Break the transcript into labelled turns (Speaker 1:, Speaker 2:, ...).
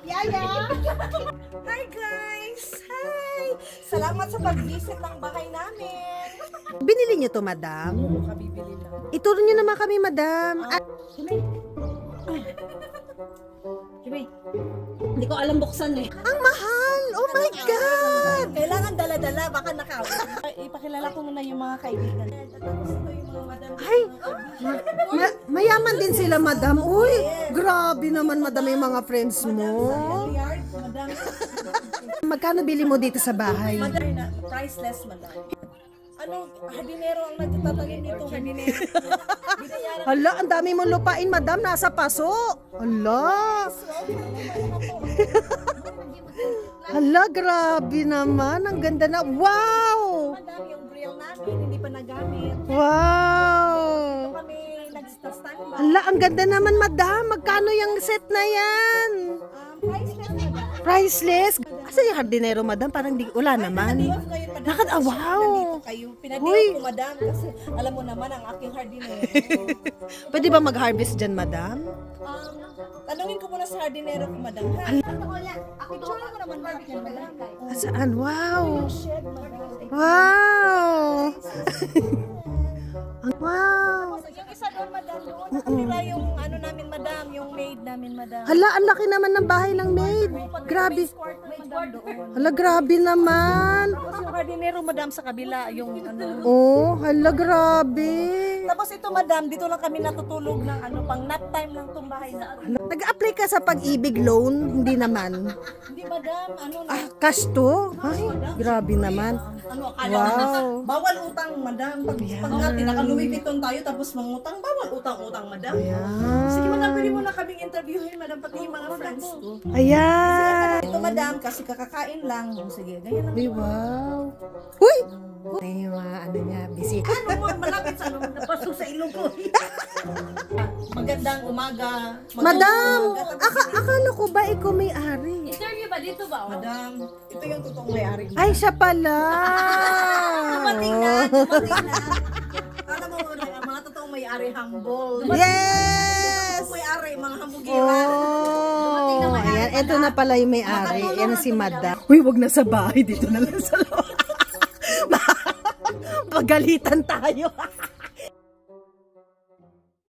Speaker 1: Yaya! Hi guys! Hi! Salamat sa pag-visit ng bahay namin.
Speaker 2: Binili niyo to, madam?
Speaker 1: Oo, kabibili lang.
Speaker 2: Ituro niyo naman kami, madam.
Speaker 1: Jimmy, hindi ko alam buksan eh.
Speaker 2: Ang mahal! Oh my God!
Speaker 1: Kailangan dala-dala, baka nakawin. Ipakilala ko muna yung mga kaibigan. Tapos ito yung mga madam.
Speaker 2: Ay! Mayaman din sila, madam. Uy! Grabe naman, madam, yung mga friends mo.
Speaker 1: Madam.
Speaker 2: Magkano bili mo dito sa bahay?
Speaker 1: Madam, priceless, madam. Ano, hardinero ang nagtatanim nito, hardinero.
Speaker 2: Hala, ang dami mong lupain, madam. Nasa paso. Hala. Hala, grabe naman. Ang ganda na. Wow!
Speaker 1: Madam, yung grill namin, hindi pa nagamit.
Speaker 2: Wow!
Speaker 1: Kami nag-stand by.
Speaker 2: Hala, ang ganda naman, madam. Magkano yung set na yan?
Speaker 1: Priceless, madam.
Speaker 2: Priceless? Asa yung hardinero, madam? Parang wala naman. Wow!
Speaker 1: Pinag-day ko, madam, kasi alam mo naman ang aking hardinero.
Speaker 2: Pwede ba mag-harvest dyan, madam?
Speaker 1: Tanungin ko muna sa hardinero ko, madam. Picture mo naman ba yan, madam?
Speaker 2: Saan? Wow!
Speaker 1: Shed, madam.
Speaker 2: Wow! Wow!
Speaker 1: Yung isa doon, madam, doon nakatira yung ano namin, madam, yung maid namin, madam.
Speaker 2: Hala, ang laki naman ng bahay ng maid. Grabe.
Speaker 1: May kwarto doon.
Speaker 2: Hala, grabe naman.
Speaker 1: Tapos yung hardinero, madam, sa kabila, yung ano.
Speaker 2: Oh, hala, grabe.
Speaker 1: Tapos ito, madam, dito lang kami natutulog ng ano, pang nap time lang itong bahay na.
Speaker 2: Nag-apply ka sa pag-ibig loan? Hindi naman.
Speaker 1: Hindi, madam, ano na.
Speaker 2: Cash to? Ay, grabe naman.
Speaker 1: Ano, akala
Speaker 2: Wow.
Speaker 1: bawal utang, madam. Pag natin, naka-Louis Vuitton tayo, tapos mangutang, bawal utang-utang, madam.
Speaker 2: Ayan.
Speaker 1: Sige, madam, pwede mo na kaming interviewin, madam, pati yung mga friends ko.
Speaker 2: Ayan.
Speaker 1: Ito, madam, kasi kakakain lang. Sige, ganyan lang.
Speaker 2: Ay, wow. Uy! Ay, yung mga ano niya, busy.
Speaker 1: Ano mo, malapit sa ano, napasok sa ilong ko. Magandang umaga.
Speaker 2: Madam, akala ko ba ikaw may-ari?
Speaker 1: Interview ba dito ba? Madam, ito yung totoong may-ari.
Speaker 2: Ay, siya pala.
Speaker 1: Dumating na. Alam mo, mga totoong may-ari, humble.
Speaker 2: Yes!
Speaker 1: Totoong may-ari, mga hambugiran.
Speaker 2: Oh, ayan, ito na pala yung may-ari. Yan si Madam. Uy, wag na sa bahay. Dito na lang sa loob. Pagalitan tayo.